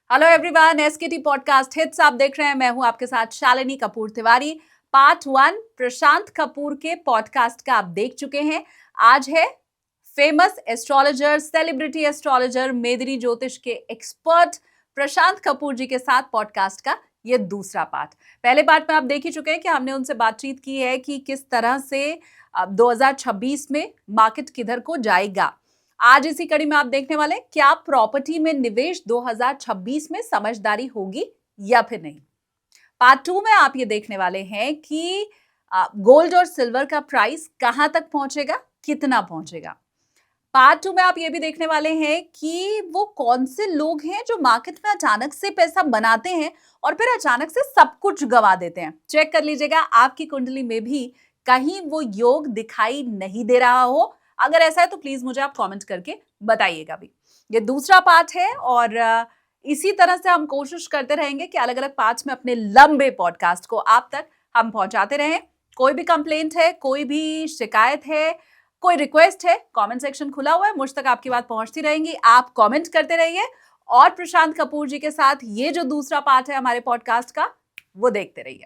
Hello everyone, एसकेटी podcast hits आप देख रहे हैं। मैं हूं आपके साथ शालिनी कपूर तिवारी। पार्ट 1 प्रशांत कपूर के पॉडकास्ट का आप देख चुके हैं। आज है फेमस एस्ट्रोलॉजर, सेलिब्रिटी एस्ट्रोलॉजर, मेदिनी ज्योतिष के एक्सपर्ट प्रशांत कपूर जी के साथ पॉडकास्ट का ये दूसरा पार्ट। पहले पार्ट में आप देख ही चुके हैं कि हमने उनसे बातचीत की है कि किस तरह से 2026 में मार्केट किधर को जाएगा। आज इसी कड़ी में आप देखने वाले हैं क्या प्रॉपर्टी में निवेश 2026 में समझदारी होगी या फिर नहीं। पार्ट 2 में आप ये देखने वाले हैं कि गोल्ड और सिल्वर का प्राइस कहां तक पहुंचेगा, कितना पहुंचेगा। पार्ट 2 में आप ये भी देखने वाले हैं कि वो कौन से लोग हैं जो मार्केट में अचानक से पैसा बनाते हैं और फिर अचानक से सब कुछ गवा देते हैं। चेक कर लीजिएगा आपकी कुंडली में भी कहीं वो योग दिखाई नहीं दे रहा हो। अगर ऐसा है तो प्लीज मुझे आप कमेंट करके बताइएगा भी। ये दूसरा पार्ट है और इसी तरह से हम कोशिश करते रहेंगे कि अलग अलग पार्ट्स में अपने लंबे पॉडकास्ट को आप तक हम पहुंचाते रहें। कोई भी कंप्लेंट है, कोई भी शिकायत है, कोई रिक्वेस्ट है, कमेंट सेक्शन खुला हुआ है, मुझ तक आपकी बात पहुंचती रहेंगी। आप कमेंट करते रहिए और प्रशांत कपूर जी के साथ ये जो दूसरा पार्ट है हमारे पॉडकास्ट का, वो देखते रहिए।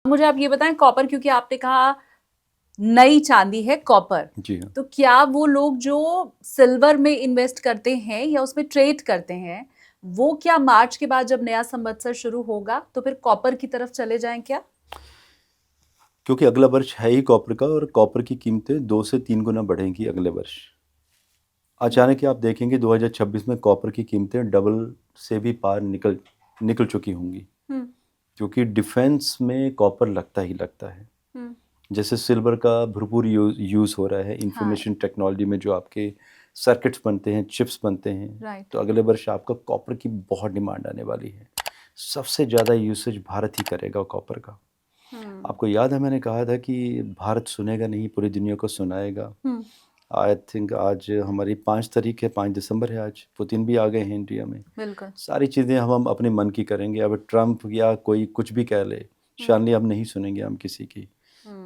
मुझे आप ये बताएं, कॉपर, क्योंकि आपने कहा नई चांदी है कॉपर, जी हाँ। तो क्या वो लोग जो सिल्वर में इन्वेस्ट करते हैं या उसमें ट्रेड करते हैं, वो क्या मार्च के बाद जब नया संवत्सर शुरू होगा तो फिर कॉपर की तरफ चले जाएं क्या? क्योंकि अगला वर्ष है ही कॉपर का और कॉपर की कीमतें 2 से 3 गुना बढ़ेंगी अगले वर्ष। अचानक ही आप देखेंगे 2026 में कॉपर की कीमतें डबल से भी पार निकल चुकी होंगी, क्योंकि डिफेंस में कॉपर लगता ही लगता है। जैसे सिल्वर का भरपूर यूज़ हो रहा है इंफॉर्मेशन टेक्नोलॉजी में, जो आपके सर्किट्स बनते हैं, चिप्स बनते हैं, तो अगले वर्ष आपका कॉपर की बहुत डिमांड आने वाली है। सबसे ज़्यादा यूसेज भारत ही करेगा कॉपर का। आपको याद है मैंने कहा था कि भारत सुनेगा नहीं, पूरी दुनिया को सुनाएगा। आई थिंक आज हमारी 5 तारीख है, 5 दिसंबर है आज। पुतिन भी आ गए हैं इंडिया में। बिल्कुल। सारी चीज़ें हम अपने मन की करेंगे। अब ट्रम्प या कोई कुछ भी कह ले, शानली अब नहीं सुनेंगे हम किसी की।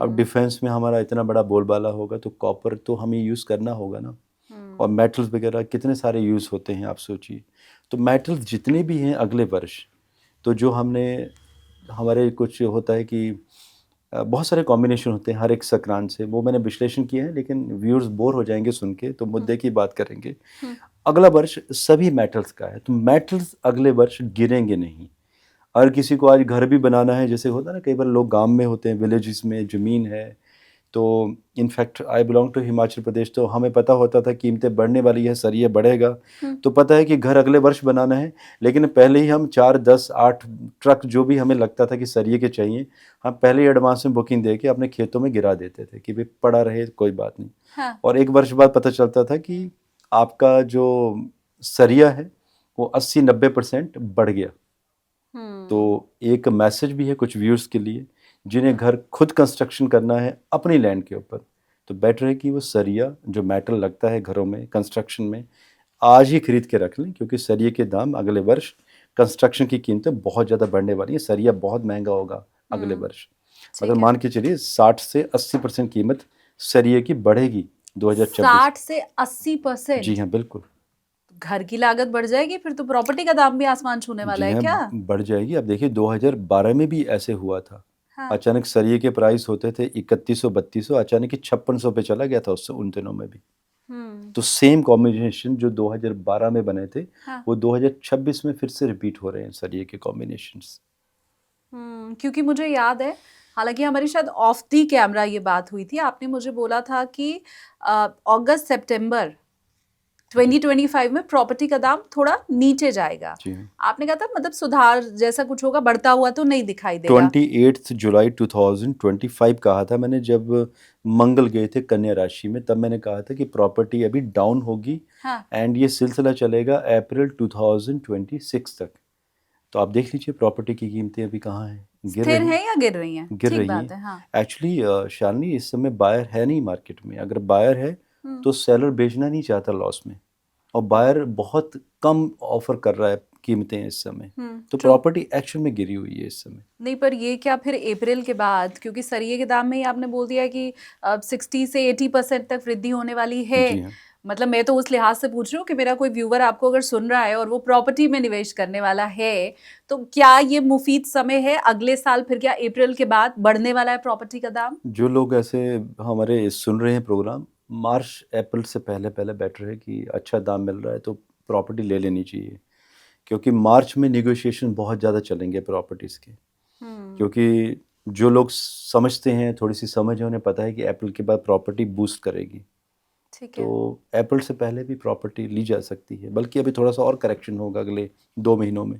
अब डिफेंस में हमारा इतना बड़ा बोलबाला होगा तो कॉपर तो हमें यूज़ करना होगा ना। और मेटल्स वगैरह कितने सारे यूज़ होते हैं आप सोचिए। तो मेटल्स जितने भी हैं अगले वर्ष, तो जो हमने हमारे कुछ होता है कि बहुत सारे कॉम्बिनेशन होते हैं हर एक संक्रांत से, वो मैंने विश्लेषण किए हैं, लेकिन व्यूअर्स बोर हो जाएंगे सुन के, तो मुद्दे की बात करेंगे। अगला वर्ष सभी मेटल्स का है, तो मेटल्स अगले वर्ष गिरेंगे नहीं। अगर किसी को आज घर भी बनाना है, जैसे होता है ना, कई बार लोग गांव में होते हैं, विलेजेस में ज़मीन है, तो in fact I belong to Himachal Pradesh, तो हमें पता होता था कीमतें बढ़ने वाली है, सरिया बढ़ेगा, तो पता है कि घर अगले वर्ष बनाना है, लेकिन पहले ही हम 4, 10, 8 ट्रक जो भी हमें लगता था कि सरिये के चाहिए, हम पहले ही एडवांस में बुकिंग दे के अपने खेतों में गिरा देते थे कि भाई पड़ा रहे, कोई बात नहीं। हाँ। और एक वर्ष बाद पता चलता था कि आपका जो सरिया है वो 80-90% बढ़ गया। तो एक मैसेज भी है कुछ व्यूअर्स के लिए जिन्हें घर खुद कंस्ट्रक्शन करना है अपनी लैंड के ऊपर, तो बेटर है कि वो सरिया जो मेटल लगता है घरों में कंस्ट्रक्शन में आज ही खरीद के रख लें, क्योंकि सरिये के दाम अगले वर्ष कंस्ट्रक्शन की कीमतें बहुत ज़्यादा बढ़ने वाली हैं। सरिया बहुत महंगा होगा अगले वर्ष। मतलब मान के चलिए 60 से 80% कीमत सरिये की बढ़ेगी 2026। 60 से 80%? जी हाँ, बिल्कुल। घर की लागत बढ़ जाएगी, फिर तो प्रॉपर्टी का दाम भी आसमान छूने वाला जी है हाँ, क्या? बढ़ जाएगी। अब देखिए 2012 में भी ऐसे हुआ था। हाँ। अचानक सरिये के प्राइस होते थे 3100-3200, अचानक ही 5600 पे चला गया था उससे उन दिनों में भी। तो सेम कॉम्बिनेशन जो 2012 में बने थे, हाँ। वो 2026 में फिर से रिपीट हो रहे हैं सरिये के कॉम्बिनेशंस। क्योंकि मुझे याद है, हालांकि हमारी शायद ऑफ दी कैमरा ये बात हुई थी, आपने मुझे बोला था कि अगस्त सितंबर 2025 में प्रॉपर्टी का दाम थोड़ा नीचे जाएगा। जी हाँ। आपने कहा था मतलब सुधार जैसा कुछ होगा, बढ़ता हुआ तो नहीं दिखाई देगा। 28 जुलाई 2025 कहा था मैंने, जब मंगल गए थे कन्या राशि में, तब मैंने कहा था कि प्रॉपर्टी अभी डाउन होगी। हाँ। एंड ये सिलसिला चलेगा अप्रैल 2026 तक। तो आप देख लीजिए प्रॉपर्टी की कीमतें अभी कहाँ हैं, गिर स्थिर रही है या गिर रही हैं? गिर ठीक रही बात हैं। है। हाँ। एक्चुअली शालिनी इस समय बायर है नहीं मार्केट में। अगर बायर है तो सेलर बेचना नहीं चाहता लॉस में, और बायर बहुत कम ऑफर कर रहा है कीमतें हैं इस समय, तो true. प्रॉपर्टी एक्चुअल में गिरी हुई है इस समय। नहीं, पर ये क्या फिर अप्रैल के बाद, क्योंकि सरिये के दाम में ही आपने बोल दिया कि 60 से 80% तक वृद्धि होने वाली है। जी हाँ। मतलब मैं तो उस लिहाज से पूछ रही हूँ कि मेरा कोई व्यूवर आपको अगर सुन रहा है और वो प्रॉपर्टी में निवेश करने वाला है, तो क्या ये मुफीद समय है अगले साल? फिर क्या अप्रैल के बाद बढ़ने वाला है प्रॉपर्टी का दाम? जो लोग ऐसे हमारे सुन रहे हैं प्रोग्राम, मार्च अप्रैल से पहले पहले बेटर है कि अच्छा दाम मिल रहा है तो प्रॉपर्टी ले लेनी चाहिए, क्योंकि मार्च में नेगोशिएशन बहुत ज़्यादा चलेंगे प्रॉपर्टीज़ के। क्योंकि जो लोग समझते हैं, थोड़ी सी समझ है, उन्हें पता है कि अप्रैल के बाद प्रॉपर्टी बूस्ट करेगी, ठीक है। तो अप्रैल से पहले भी प्रॉपर्टी ली जा सकती है, बल्कि अभी थोड़ा सा और करेक्शन होगा अगले 2 महीनों में।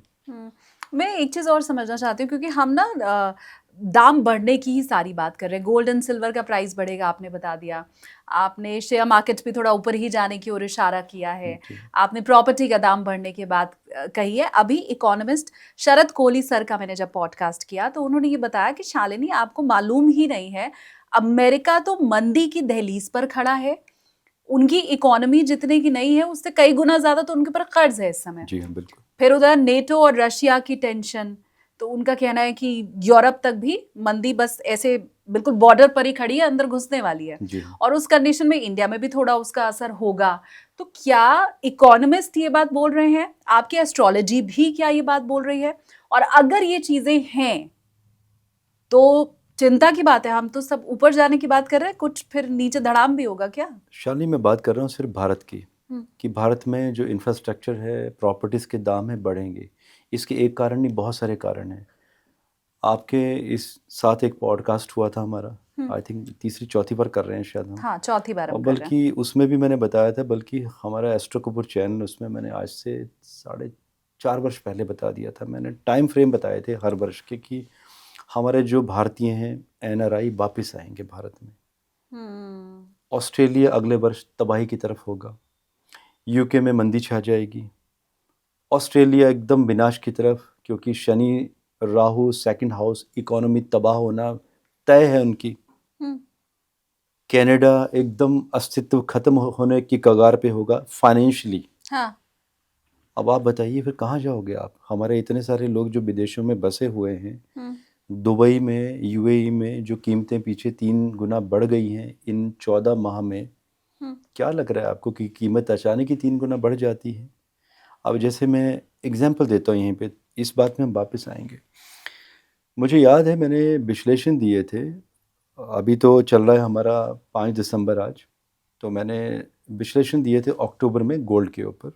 मैं एक चीज़ और समझना चाहती हूँ, क्योंकि हम ना दाम बढ़ने की ही सारी बात कर रहे हैं। गोल्ड एंड सिल्वर का प्राइस बढ़ेगा, आपने बता दिया। आपने शेयर मार्केट भी थोड़ा ऊपर ही जाने की ओर इशारा किया है। जी। आपने प्रॉपर्टी का दाम बढ़ने की बात कही है। अभी इकोनॉमिस्ट शरद कोहली सर का मैंने जब पॉडकास्ट किया तो उन्होंने ये बताया कि शालिनी, आपको मालूम ही नहीं है, अमेरिका तो मंदी की दहलीज पर खड़ा है। उनकी इकोनॉमी जितने की नहीं है उससे कई गुना ज्यादा तो उनके ऊपर कर्ज है इस समय। जी हाँ, बिल्कुल। फिर उधर नेटो और रशिया की टेंशन, तो उनका कहना है कि यूरोप तक भी मंदी बस ऐसे बिल्कुल बॉर्डर पर ही खड़ी है, अंदर घुसने वाली है। जी हाँ। और उस कंडीशन में इंडिया में भी थोड़ा उसका असर होगा। तो क्या इकोनॉमिस्ट ये बात बोल रहे हैं? आपकी एस्ट्रोलॉजी भी क्या ये बात बोल रही है? और अगर ये चीजें हैं तो चिंता की बात है। हम तो सब ऊपर जाने की बात कर रहे हैं, कुछ फिर नीचे धड़ाम भी होगा क्या? शालिनी, मैं बात कर रहा हूँ सिर्फ भारत की, कि भारत में जो इंफ्रास्ट्रक्चर है, प्रॉपर्टीज़ के दाम है बढ़ेंगे। इसके एक कारण नहीं, बहुत सारे कारण हैं। आपके इस साथ एक पॉडकास्ट हुआ था हमारा, आई थिंक तीसरी चौथी बार कर रहे हैं शायद हम। हाँ, चौथी बार और हम कर रहे हैं। बल्कि उसमें भी मैंने बताया था, बल्कि हमारा एस्ट्रो कपूर चैनल, उसमें मैंने आज से 4.5 वर्ष पहले बता दिया था। मैंने टाइम फ्रेम बताए थे हर वर्ष के, कि हमारे जो भारतीय हैं एनआरआई वापस आएंगे भारत में। ऑस्ट्रेलिया अगले वर्ष तबाही की तरफ होगा। यूके में मंदी छा जाएगी। ऑस्ट्रेलिया एकदम विनाश की तरफ, क्योंकि Shani Rahu second house, economy तबाह होना तय है उनकी। कनाडा एकदम अस्तित्व खत्म होने की कगार पे होगा फाइनेंशियली। हाँ। अब आप बताइए फिर कहाँ जाओगे आप? हमारे इतने सारे लोग जो विदेशों में बसे हुए हैं, दुबई में, यूएई में जो कीमतें पीछे 3 गुना बढ़ गई हैं इन 14 माह में, क्या लग रहा है आपको कि कीमत अचानक ही 3 गुना बढ़ जाती है? अब जैसे मैं एग्जांपल देता हूँ यहीं पे, इस बात में हम वापस आएंगे। मुझे याद है मैंने विश्लेषण दिए थे, अभी तो चल रहा है हमारा 5 दिसंबर आज, तो मैंने विश्लेषण दिए थे अक्टूबर में गोल्ड के ऊपर।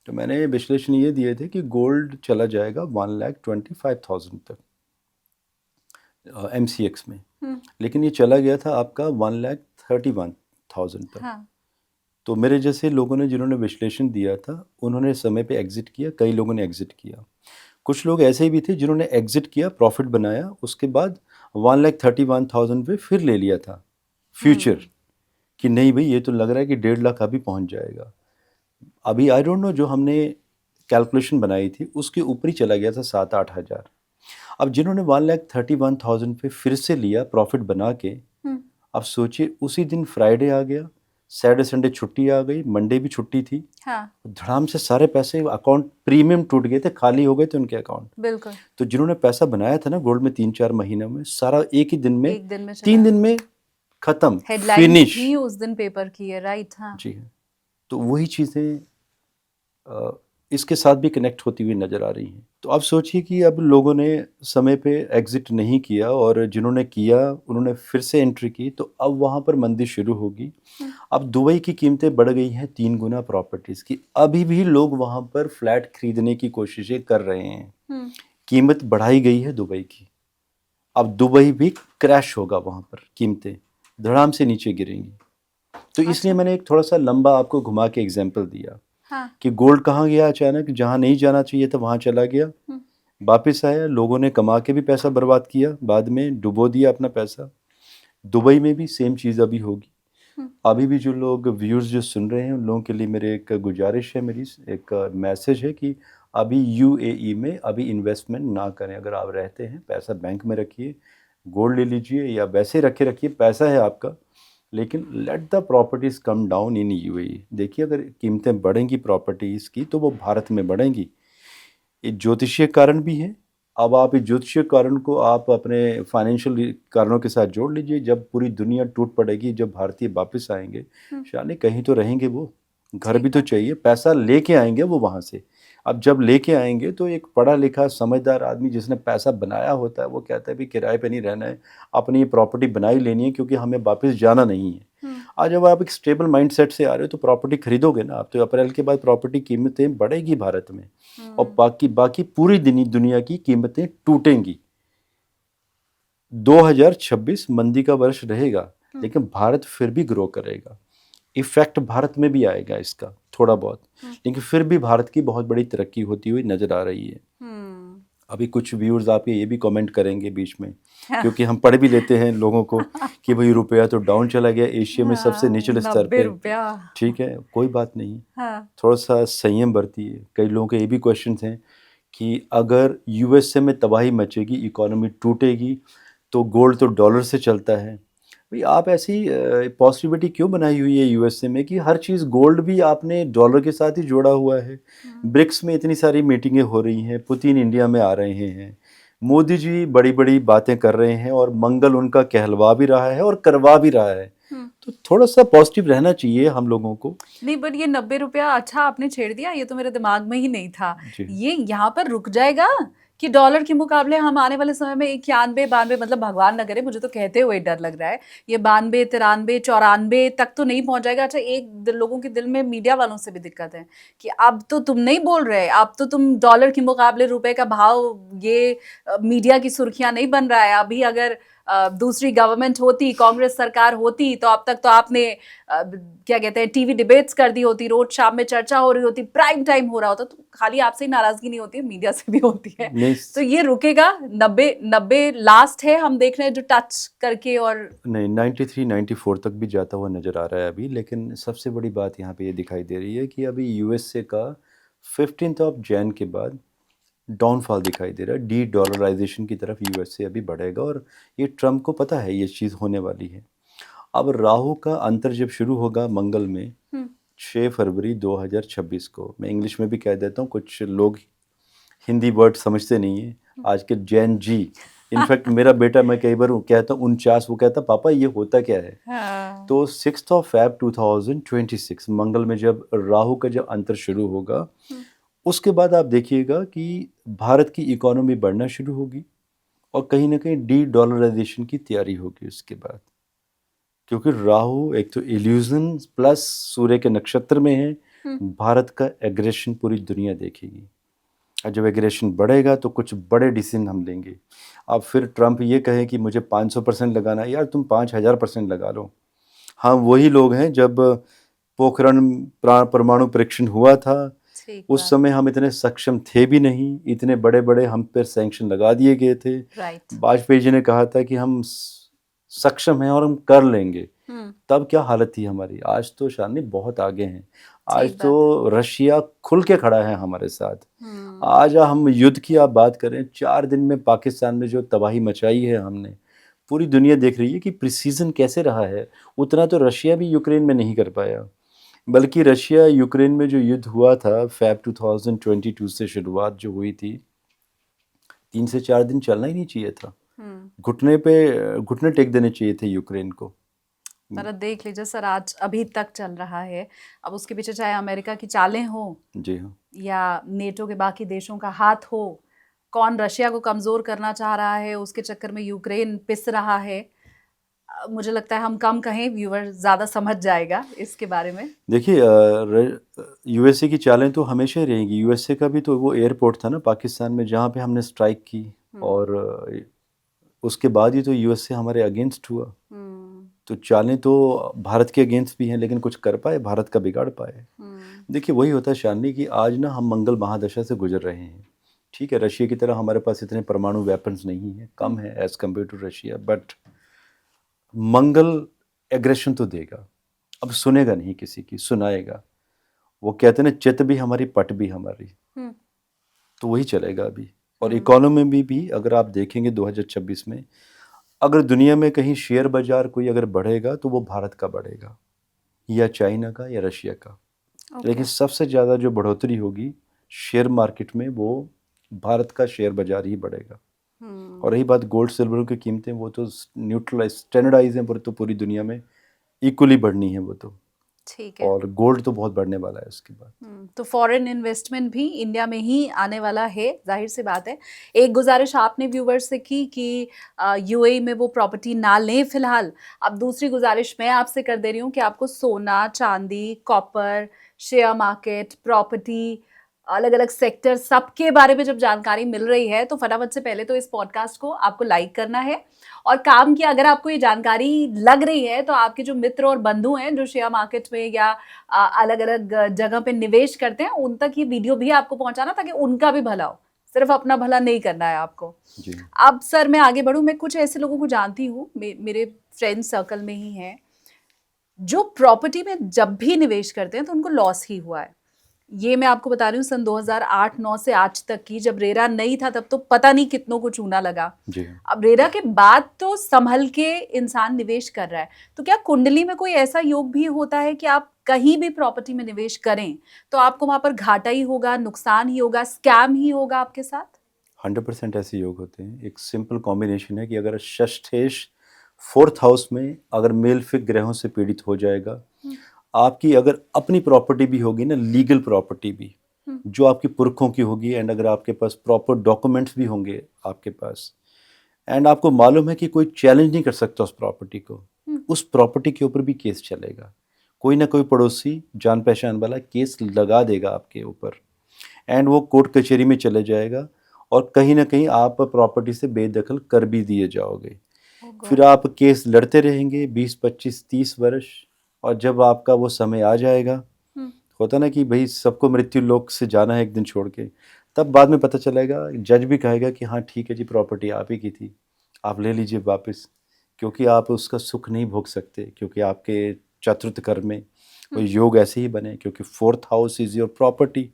तो मैंने विश्लेषण ये दिए थे कि गोल्ड चला जाएगा 1,25,000 तक MCX में, लेकिन ये चला गया था आपका 1,31,000 तक। हाँ। तो मेरे जैसे लोगों ने जिन्होंने विश्लेषण दिया था, उन्होंने समय पे एग्जिट किया, कई लोगों ने एग्जिट किया। कुछ लोग ऐसे भी थे जिन्होंने एग्जिट किया, प्रॉफिट बनाया, उसके बाद 1,31,000 पे फिर ले लिया था फ्यूचर, कि नहीं भाई ये तो लग रहा है कि 1.5 लाख अभी पहुंच जाएगा। अभी आई डोंट नो, जो हमने कैलकुलेशन बनाई थी उसके ऊपर ही चला गया था 7-8 हज़ार। अब जिन्होंने 1,31,000 पे फिर से लिया प्रॉफिट बना के, अब सोचिए उसी दिन फ्राइडे आ गया, सैटरडे संडे छुट्टी आ गई, मंडे भी छुट्टी थी। हाँ। धड़ाम से सारे पैसे अकाउंट प्रीमियम टूट गए थे, खाली हो गए थे उनके अकाउंट। बिल्कुल। तो जिन्होंने पैसा बनाया था ना गोल्ड में 3-4 महीनों में, सारा एक ही दिन में, एक दिन में 3 दिन में खत्म, हेडलाइन फिनिश। थी उस दिन पेपर की है, राइट? हाँ जी हाँ। तो वही चीज़ें इसके साथ भी कनेक्ट होती हुई नज़र आ रही हैं। तो अब सोचिए कि अब लोगों ने समय पे एग्जिट नहीं किया, और जिन्होंने किया उन्होंने फिर से एंट्री की, तो अब वहाँ पर मंदी शुरू होगी। अब दुबई की कीमतें बढ़ गई हैं 3 गुना प्रॉपर्टीज़ की, अभी भी लोग वहाँ पर फ्लैट खरीदने की कोशिशें कर रहे हैं। कीमत बढ़ाई गई है दुबई की, अब दुबई भी क्रैश होगा, वहाँ पर कीमतें धड़ाम से नीचे गिरेंगी। तो इसलिए मैंने एक थोड़ा सा लंबा आपको घुमा के एग्जाम्पल दिया। हाँ। कि गोल्ड कहाँ गया अचानक, जहाँ नहीं जाना चाहिए था वहाँ चला गया, वापस आया, लोगों ने कमा के भी पैसा बर्बाद किया, बाद में डुबो दिया अपना पैसा। दुबई में भी सेम चीज़ अभी होगी। अभी भी जो लोग व्यूअर्स जो सुन रहे हैं उन लोगों के लिए मेरे एक गुजारिश है, मेरी एक मैसेज है कि अभी UAE में अभी इन्वेस्टमेंट ना करें। अगर आप रहते हैं, पैसा बैंक में रखिए, गोल्ड ले लीजिए, या वैसे रखिए, पैसा है आपका, लेकिन let the properties come down in UAE। देखिए अगर कीमतें बढ़ेंगी प्रॉपर्टीज़ की तो वो भारत में बढ़ेंगी। ये ज्योतिषीय कारण भी है। अब आप इस ज्योतिषीय कारण को आप अपने फाइनेंशियल कारणों के साथ जोड़ लीजिए। जब पूरी दुनिया टूट पड़ेगी, जब भारतीय वापस आएंगे, शायद कहीं तो रहेंगे वो, घर भी तो चाहिए, पैसा लेके आएंगे वो वहाँ से। अब जब लेके आएंगे तो एक पढ़ा लिखा समझदार आदमी जिसने पैसा बनाया होता है वो कहता है भी किराए पे नहीं रहना है, अपनी ये प्रॉपर्टी बनाई लेनी है क्योंकि हमें वापस जाना नहीं है। आज जब आप एक स्टेबल माइंडसेट से आ रहे हो तो प्रॉपर्टी खरीदोगे ना आप, तो अप्रैल के बाद प्रॉपर्टी कीमतें बढ़ेगी भारत में, और बाकी बाकी पूरी दुनिया की कीमतें टूटेंगी। 2026 मंदी का वर्ष रहेगा, लेकिन भारत फिर भी ग्रो करेगा। इफेक्ट भारत में भी आएगा इसका थोड़ा बहुत, लेकिन फिर भी भारत की बहुत बड़ी तरक्की होती हुई नजर आ रही है। अभी कुछ व्यूअर्स आपके ये भी कमेंट करेंगे बीच में, क्योंकि हम पढ़ भी लेते हैं लोगों को कि भाई रुपया तो डाउन चला गया एशिया में सबसे निचले स्तर पे। ठीक है, कोई बात नहीं, थोड़ा सा संयम बरतिए। कई लोगों के ये भी क्वेश्चन हैं कि अगर यूएसए में तबाही मचेगी, इकोनॉमी टूटेगी, तो गोल्ड तो डॉलर से चलता है। भाई आप ऐसी पॉसिबिलिटी क्यों बनाई हुई है यूएसए में कि हर चीज़ गोल्ड भी आपने डॉलर के साथ ही जोड़ा हुआ है। ब्रिक्स में इतनी सारी मीटिंगें हो रही हैं, पुतिन इंडिया में आ रहे हैं, मोदी जी बड़ी बड़ी बातें कर रहे हैं, और मंगल उनका कहलवा भी रहा है और करवा भी रहा है। तो थोड़ा सा पॉजिटिव रहना चाहिए हम लोगों को। नहीं, बट ये 90 रुपया अच्छा आपने छेड़ दिया, ये तो मेरे दिमाग में ही नहीं था। ये यहाँ पर रुक जाएगा कि डॉलर के मुकाबले हम आने वाले समय में 91-92, मतलब भगवान न करे, मुझे तो कहते हुए डर लग रहा है, ये 92, 93, 94 तक तो नहीं पहुंच जाएगा। अच्छा, एक लोगों के दिल में मीडिया वालों से भी दिक्कत है कि अब तो तुम नहीं बोल रहे, अब तो तुम डॉलर के मुकाबले रुपए का भाव, ये मीडिया की सुर्खियां नहीं बन रहा है। अभी अगर दूसरी गवर्नमेंट होती, कांग्रेस सरकार होती, तो अब तक तो आपने क्या कहते हैं, टीवी डिबेट्स कर दी होती, रोज शाम में चर्चा हो रही होती, प्राइम टाइम हो रहा होता। तो खाली आपसे ही नाराजगी नहीं होती है, मीडिया से भी होती है। तो ये रुकेगा? 90 लास्ट है, हम देख रहे हैं जो टच करके, और नहीं 93 94 तक भी जाता हुआ नजर आ रहा है अभी। लेकिन सबसे बड़ी बात यहाँ पे ये दिखाई दे रही है कि अभी यूएसए का 15 जनवरी के बाद डाउनफॉल दिखाई दे रहा है। डी डॉलराइजेशन की तरफ यूएसए अभी बढ़ेगा, और ये ट्रम्प को पता है ये चीज़ होने वाली है। अब राहु का अंतर जब शुरू होगा मंगल में 6 फरवरी 2026 को, मैं इंग्लिश में भी कह देता हूँ, कुछ लोग हिंदी वर्ड समझते नहीं है आज के जैन जी। इनफैक्ट मेरा बेटा, मैं कई बार कहता हूँ 49, वो कहता पापा ये होता क्या है। तो 6 फरवरी 2026 मंगल में जब राहु का जब अंतर शुरू होगा, उसके बाद आप देखिएगा कि भारत की इकोनॉमी बढ़ना शुरू होगी, और कहीं ना कहीं डी डॉलराइजेशन की तैयारी होगी उसके बाद। क्योंकि राहु एक तो इल्यूजन प्लस सूर्य के नक्षत्र में है, भारत का एग्रेशन पूरी दुनिया देखेगी, और जब एग्रेशन बढ़ेगा तो कुछ बड़े डिसीजन हम लेंगे। अब फिर ट्रम्प ये कहे कि मुझे 500% लगाना है, यार तुम 5000% लगा लो। हाँ, वही लोग हैं, जब पोखरण परमाणु परीक्षण हुआ था उस समय हम इतने सक्षम थे भी नहीं, इतने बड़े बड़े हम पर सैंक्शन लगा दिए गए थे। वाजपेयी जी ने कहा था कि हम सक्षम हैं और हम कर लेंगे, तब क्या हालत थी हमारी। आज तो शानी बहुत आगे हैं, आज तो रशिया खुल के खड़ा है हमारे साथ। आज हम युद्ध की आप बात करें, 4 दिन में पाकिस्तान में जो तबाही मचाई है हमने, पूरी दुनिया देख रही है कि प्रिसीजन कैसे रहा है। उतना तो रशिया भी यूक्रेन में नहीं कर पाया, बल्कि रशिया यूक्रेन में जो युद्ध हुआ था फेब 2022 से शुरुआत जो हुई थी, 3 से 4 दिन चलना ही नहीं चाहिए था। घुटने टेक देने चाहिए थे यूक्रेन को। पर देख लीजिए सर, आज अभी तक चल रहा है। अब उसके पीछे चाहे अमेरिका की चालें हो, जी हाँ, या नेटो के बाकी देशों का हाथ हो, कौन रशिया को कमजोर करना चाह रहा है, उसके चक्कर में यूक्रेन पिस रहा है। मुझे लगता है हम कम कहें, व्यूअर ज़्यादा समझ जाएगा इसके बारे में। देखिए, यूएसए की चालें तो हमेशा ही रहेंगी। यूएसए का भी तो वो एयरपोर्ट था ना पाकिस्तान में, जहाँ पे हमने स्ट्राइक की, और उसके बाद ही तो यूएसए हमारे अगेंस्ट हुआ। तो चालें तो भारत के अगेंस्ट भी हैं, लेकिन कुछ कर पाए, भारत का बिगाड़ पाए। देखिए, वही होता है शालिनी कि आज ना हम मंगल महादशा से गुजर रहे हैं। ठीक है, रशिया की तरह हमारे पास इतने परमाणु वेपन्स नहीं है, कम है as compare to Russia, but मंगल एग्रेशन तो देगा। अब सुनेगा नहीं किसी की, सुनाएगा। वो कहते हैं ना, चित भी हमारी पट भी हमारी, तो वही चलेगा अभी। और इकोनॉमी में भी अगर आप देखेंगे 2026 में, अगर दुनिया में कहीं शेयर बाजार कोई अगर बढ़ेगा तो वो भारत का बढ़ेगा, या चाइना का, या रशिया का। लेकिन सबसे ज़्यादा जो बढ़ोतरी होगी शेयर मार्केट में, वो भारत का शेयर बाजार ही बढ़ेगा। और रही बात गोल्ड सिल्वर की कीमतें, वो तो न्यूट्रलाइज स्टैंडर्डाइज हैं, पर तो पूरी दुनिया में इक्वली बढ़नी है वो तो। ठीक है। और गोल्ड तो बहुत बढ़ने वाला है उसके बाद। तो फॉरेन इन्वेस्टमेंट भी इंडिया में ही आने वाला है, जाहिर सी बात है। एक गुजारिश आपने व्यूवर्स से की कि यूएई में वो प्रॉपर्टी ना लें फिलहाल। अब दूसरी गुजारिश मैं आपसे कर दे रही हूँ कि आपको सोना, चांदी, कॉपर, शेयर मार्केट, प्रॉपर्टी, अलग अलग सेक्टर, सबके बारे में जब जानकारी मिल रही है तो फटाफट से पहले तो इस पॉडकास्ट को आपको लाइक करना है। और काम की अगर आपको ये जानकारी लग रही है तो आपके जो मित्र और बंधु हैं जो शेयर मार्केट में या अलग अलग जगह पे निवेश करते हैं, उन तक ये वीडियो भी आपको पहुंचाना, ताकि उनका भी भला हो। सिर्फ अपना भला नहीं करना है आपको जी। अब सर मैं आगे बढ़ूं, मैं कुछ ऐसे लोगों को जानती हूँ, मेरे फ्रेंड सर्कल में ही हैं, जो प्रॉपर्टी में जब भी निवेश करते हैं तो उनको लॉस ही हुआ है। ये मैं आपको बता रही हूँ सन 2008-9 से आज तक की, जब रेरा नहीं था तब तो पता नहीं कितनों को चूना लगा। जी। अब रेरा के बाद तो संभल के इंसान निवेश कर रहा है। तो क्या कुंडली में कोई ऐसा योग भी होता है कि आप कहीं भी प्रॉपर्टी में निवेश करें तो आपको वहां पर घाटा ही होगा, नुकसान ही होगा, स्कैम ही होगा आपके साथ? 100% ऐसे योग होते हैं। एक सिंपल कॉम्बिनेशन है कि अगर षष्ठेश 4th हाउस में अगर मेलफिक ग्रहों से पीड़ित हो जाएगा, आपकी अगर अपनी प्रॉपर्टी भी होगी ना, लीगल प्रॉपर्टी भी जो आपकी पुरखों की होगी, एंड अगर आपके पास प्रॉपर डॉक्यूमेंट्स भी होंगे आपके पास, एंड आपको मालूम है कि कोई चैलेंज नहीं कर सकता उस प्रॉपर्टी को, उस प्रॉपर्टी के ऊपर भी केस चलेगा। कोई ना कोई पड़ोसी जान पहचान वाला केस लगा देगा आपके ऊपर, एंड वो कोर्ट कचहरी में चले जाएगा, और कहीं ना कहीं आप प्रॉपर्टी से बेदखल कर भी दिए जाओगे। फिर आप केस लड़ते रहेंगे 20, 25, 30 वर्ष, और जब आपका वो समय आ जाएगा, होता ना कि भाई सबको मृत्यु लोक से जाना है एक दिन छोड़ के, तब बाद में पता चलेगा, जज भी कहेगा कि हाँ ठीक है जी, प्रॉपर्टी आप ही की थी, आप ले लीजिए वापस, क्योंकि आप उसका सुख नहीं भोग सकते, क्योंकि आपके चतुर्थ घर में वो योग ऐसे ही बने, क्योंकि 4th house is your property.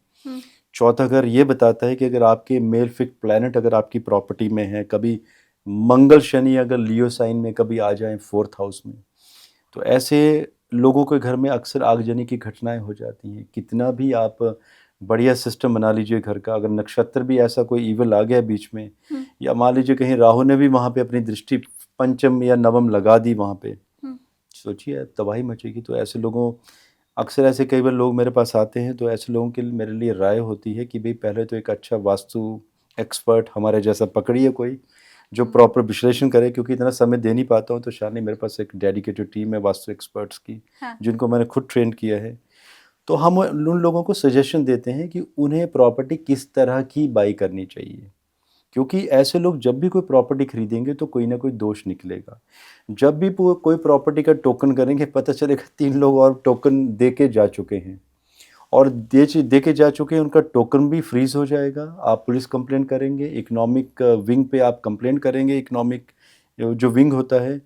चौथा घर ये बताता है कि अगर आपके मेलफिक प्लैनेट अगर आपकी प्रॉपर्टी में है, कभी मंगल शनि अगर लियो साइन में कभी आ जाए 4th हाउस में, तो ऐसे लोगों के घर में अक्सर आगजनी की घटनाएं हो जाती हैं। कितना भी आप बढ़िया सिस्टम बना लीजिए घर का, अगर नक्षत्र भी ऐसा कोई इवल आ गया बीच में, या मान लीजिए कहीं राहु ने भी वहाँ पे अपनी दृष्टि पंचम या नवम लगा दी वहाँ पे, सोचिए तबाही मचेगी। तो ऐसे लोगों, अक्सर ऐसे कई बार लोग मेरे पास आते हैं, तो ऐसे लोगों के लिए मेरे लिए राय होती है कि भाई पहले तो एक अच्छा वास्तु एक्सपर्ट हमारे जैसा पकड़िए, कोई जो प्रॉपर विश्लेषण करे, क्योंकि इतना समय दे नहीं पाता हूँ। तो शालिनी, मेरे पास एक डेडिकेटेड टीम है वास्तु एक्सपर्ट्स की, जिनको मैंने खुद ट्रेन किया है। तो हम उन लोगों को सजेशन देते हैं कि उन्हें प्रॉपर्टी किस तरह की बाई करनी चाहिए, क्योंकि ऐसे लोग जब भी कोई प्रॉपर्टी खरीदेंगे तो कोई ना कोई दोष निकलेगा। जब भी कोई प्रॉपर्टी का टोकन करेंगे, पता चलेगा 3 लोग और टोकन दे के जा चुके हैं, और दे के जा चुके हैं, उनका टोकन भी फ्रीज हो जाएगा। आप पुलिस कंप्लेंट करेंगे, इकोनॉमिक विंग पे आप कंप्लेंट करेंगे, इकोनॉमिक जो विंग होता है,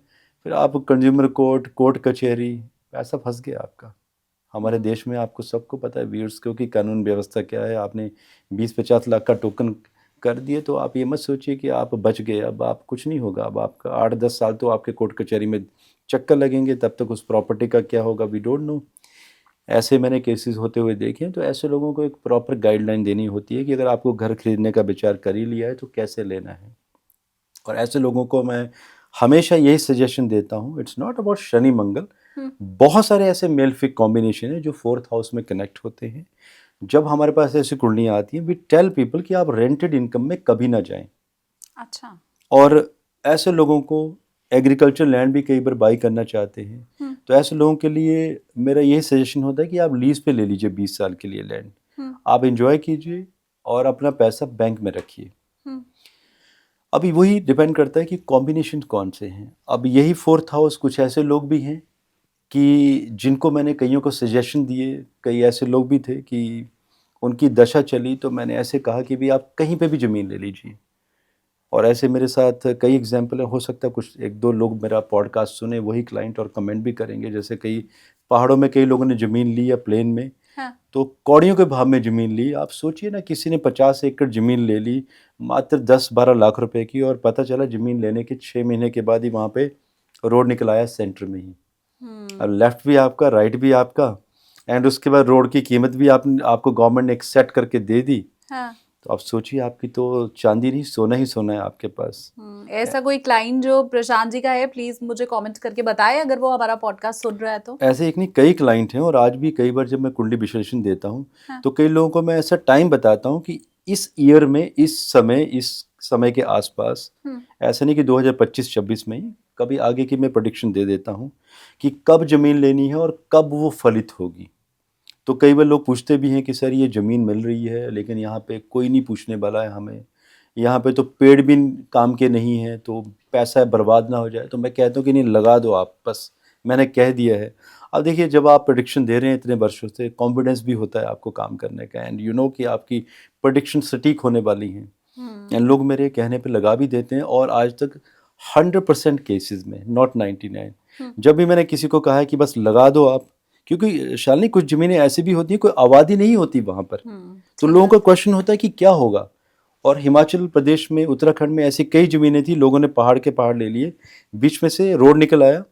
फिर आप कंज्यूमर कोर्ट, कोर्ट कचहरी, पैसा फंस गया आपका। हमारे देश में आपको सबको पता है व्यूअर्स, क्योंकि कानून व्यवस्था क्या है। आपने 20-50 लाख का टोकन कर दिए तो आप ये मत सोचिए कि आप बच गए, अब आप कुछ नहीं होगा। अब आपका 8-10 साल तो आपके कोर्ट कचहरी में चक्कर लगेंगे, तब तक उस प्रॉपर्टी का क्या होगा वी डोंट नो। ऐसे मैंने केसेस होते हुए देखे हैं। तो ऐसे लोगों को एक प्रॉपर गाइडलाइन देनी होती है कि अगर आपको घर खरीदने का विचार कर ही लिया है तो कैसे लेना है। और ऐसे लोगों को मैं हमेशा यही सजेशन देता हूँ, इट्स नॉट अबाउट शनि मंगल, बहुत सारे ऐसे मेलफिक कॉम्बिनेशन है जो 4th हाउस में कनेक्ट होते हैं। जब हमारे पास ऐसी कुंडलियाँ आती हैं, वी टेल पीपल कि आप रेंटेड इनकम में कभी ना जाएं। अच्छा। और ऐसे लोगों को एग्रीकल्चर लैंड भी कई बार बाई करना चाहते हैं, तो ऐसे लोगों के लिए मेरा यही सजेशन होता है कि आप लीज पे ले लीजिए 20 साल के लिए लैंड, आप एंजॉय कीजिए और अपना पैसा बैंक में रखिए। अभी वही डिपेंड करता है कि कॉम्बिनेशन कौन से हैं। अब यही 4th हाउस, कुछ ऐसे लोग भी हैं कि जिनको मैंने कईयों को सजेशन दिए, कई ऐसे लोग भी थे कि उनकी दशा चली, तो मैंने ऐसे कहा कि भी आप कहीं पे भी ज़मीन ले लीजिए। और ऐसे मेरे साथ कई एग्जाम्पल है, हो सकता है कुछ 1-2 लोग मेरा पॉडकास्ट सुने, वही क्लाइंट और कमेंट भी करेंगे। जैसे कई पहाड़ों में कई लोगों ने ज़मीन ली या प्लेन में, तो कौड़ियों के भाव में ज़मीन ली। आप सोचिए ना, किसी ने 50 एकड़ ज़मीन ले ली मात्र 10-12 लाख रुपए की, और पता चला ज़मीन लेने के 6 महीने के बाद ही वहाँ पे रोड निकल आया सेंटर में ही। और लेफ्ट भी आपका, राइट भी आपका, एंड उसके बाद रोड की कीमत भी आपको गवर्नमेंट ने एक सेट करके दे दी। तो आप सोचिए, आपकी तो चांदी नहीं, सोना ही सोना है आपके पास। ऐसा कोई क्लाइंट जो प्रशांत जी का है, प्लीज मुझे कमेंट करके बताएं अगर वो हमारा पॉडकास्ट सुन रहा है तो। ऐसे एक नहीं, कई क्लाइंट हैं, और आज भी कई बार जब मैं कुंडली विश्लेषण देता हूँ हाँ। तो कई लोगों को मैं ऐसा टाइम बताता हूँ कि इस ईयर में इस समय के आसपास, ऐसा नहीं कि 2025-26 में ही, कभी आगे की मैं प्रेडिक्शन दे देता हूँ कि कब ज़मीन लेनी है और कब वो फलित होगी। तो कई बार लोग पूछते भी हैं कि सर ये ज़मीन मिल रही है लेकिन यहाँ पे कोई नहीं पूछने वाला है हमें, यहाँ पे तो पेड़ भी काम के नहीं हैं, तो पैसा बर्बाद ना हो जाए। तो मैं कहता हूँ कि नहीं, लगा दो आप, बस मैंने कह दिया है। अब देखिए, जब आप प्रेडिक्शन दे रहे हैं इतने वर्षों से, कॉन्फिडेंस भी होता है आपको काम करने का, एंड यू नो कि आपकी प्रेडिक्शन सटीक होने वाली हैं, एंड लोग मेरे कहने पे लगा भी देते हैं। और आज तक 100% केसेस में, नॉट 99, जब भी मैंने किसी को कहा है कि बस लगा दो आप, क्योंकि शालिनी कुछ ज़मीनें ऐसी भी होती हैं कोई आबादी नहीं होती वहाँ पर, तो लोगों का क्वेश्चन होता है कि क्या होगा। और हिमाचल प्रदेश में, उत्तराखंड में ऐसी कई ज़मीनें थी, लोगों ने पहाड़ के पहाड़ ले लिए, बीच में से रोड निकल आया,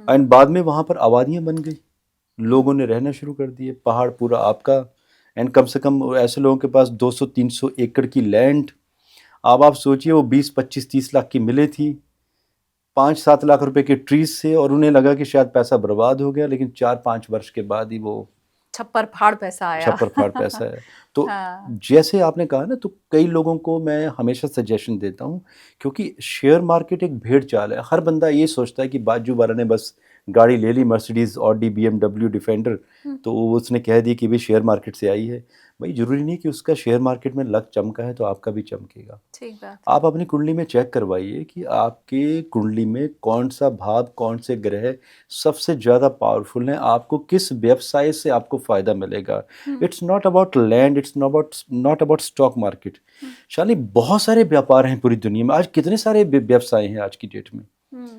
एंड बाद में वहाँ पर आबादियाँ बन गई, लोगों ने रहना शुरू कर दिए, पहाड़ पूरा आपका। एंड कम से कम ऐसे लोगों के पास 200-300 एकड़ की लैंड। अब आप सोचिए, वो 20-25-30 लाख की मिले थी, 5-7 लाख रुपए के ट्रीज से, और उन्हें लगा कि शायद पैसा बर्बाद हो गया, लेकिन 4-5 वर्ष के बाद ही वो छप्पर फाड़ पैसा आया। छप्पर फाड़ पैसा है। तो हाँ। जैसे आपने कहा ना, तो कई लोगों को मैं हमेशा सजेशन देता हूँ, क्योंकि शेयर मार्केट एक भेड़ चाल है। हर बंदा ये सोचता है कि बाजू वाला ने बस गाड़ी ले ली, मर्सिडीज, ऑडी, BMW, डिफेंडर, तो उसने कह दिया कि भाई शेयर मार्केट से आई है। भाई ज़रूरी नहीं कि उसका शेयर मार्केट में लक चमका है तो आपका भी चमकेगा। ठीक बात। आप अपनी कुंडली में चेक करवाइए कि आपके कुंडली में कौन सा भाव, कौन से ग्रह सबसे ज़्यादा पावरफुल हैं, आपको किस व्यवसाय से आपको फ़ायदा मिलेगा। It's not about land, it's not about stock market. शाली, बहुत सारे व्यापार हैं पूरी दुनिया में, आज कितने सारे व्यवसाय हैं आज की डेट में।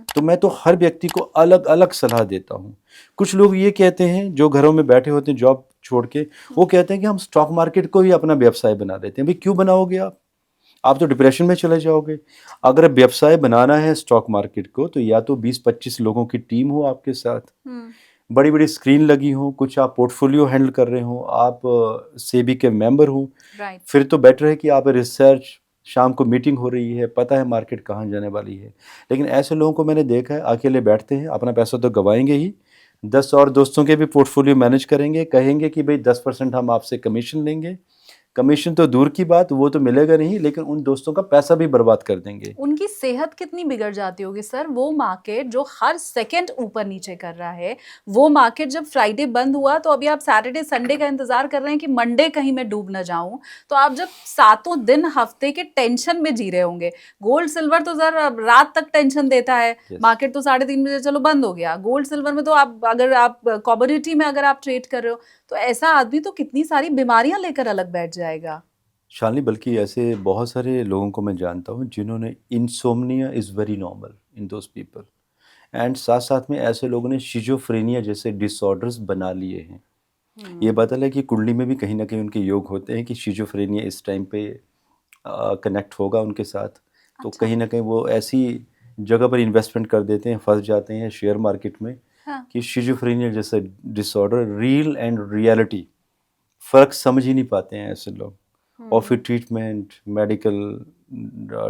तो मैं तो हर व्यक्ति को अलग अलग सलाह देता हूँ। कुछ लोग ये कहते हैं, जो घरों में बैठे होते हैं जॉब छोड़ के, वो कहते हैं कि हम स्टॉक मार्केट को ही अपना व्यवसाय बना देते हैं। भाई क्यों बनाओगे आप तो डिप्रेशन में चले जाओगे। अगर व्यवसाय बनाना है स्टॉक मार्केट को, तो या तो 20-25 लोगों की टीम हो आपके साथ, बड़ी बड़ी स्क्रीन लगी हो, कुछ आप पोर्टफोलियो हैंडल कर रहे हो, आप सेबी के मेंबर हो, फिर तो बेटर है कि आप रिसर्च, शाम को मीटिंग हो रही है, पता है मार्केट कहाँ जाने वाली है। लेकिन ऐसे लोगों को मैंने देखा है, अकेले बैठते हैं, अपना पैसा तो गंवाएंगे ही, 10 और दोस्तों के भी पोर्टफोलियो मैनेज करेंगे, कहेंगे कि भाई 10% हम आपसे कमीशन लेंगे। कमीशन तो दूर की बात, वो तो मिलेगा नहीं, लेकिन उन दोस्तों का पैसा भी बर्बाद कर देंगे। उनकी सेहत कितनी बिगड़ जाती होगी सर। वो मार्केट जो हर सेकंड ऊपर नीचे कर रहा है, वो मार्केट जब फ्राइडे बंद हुआ तो अभी आप सैटरडे संडे का इंतजार कर रहे हैं कि मंडे कहीं मैं डूब ना जाऊं। तो आप जब सातों दिन हफ्ते के टेंशन में जी रहे होंगे। गोल्ड सिल्वर तो सर रात तक टेंशन देता है। मार्केट तो 3:30 बजे चलो बंद हो गया। गोल्ड सिल्वर में तो आप, अगर आप कमोडिटी में अगर आप ट्रेड कर रहे हो, तो ऐसा आदमी तो कितनी सारी बीमारियां लेकर अलग बैठ जाएगा। शालिनी, बल्कि ऐसे बहुत सारे लोगों को मैं जानता हूँ जिन्होंने, insomnia is very normal in those people, and साथ साथ में ऐसे लोगों ने शिजोफ्रेनिया जैसे डिसऑर्डर्स बना लिए हैं। ये बात है कि कुंडली में भी कहीं ना कहीं उनके योग होते हैं कि शिजोफ्रेनिया इस टाइम पे कनेक्ट होगा उनके साथ। तो कहीं ना कहीं वो ऐसी जगह पर इन्वेस्टमेंट कर देते हैं, फंस जाते हैं शेयर मार्केट में, कि शिजोफ्रेनिया जैसा डिसऑर्डर, रियल एंड रियलिटी फ़र्क समझ ही नहीं पाते हैं ऐसे लोग। और फिर ट्रीटमेंट, मेडिकल,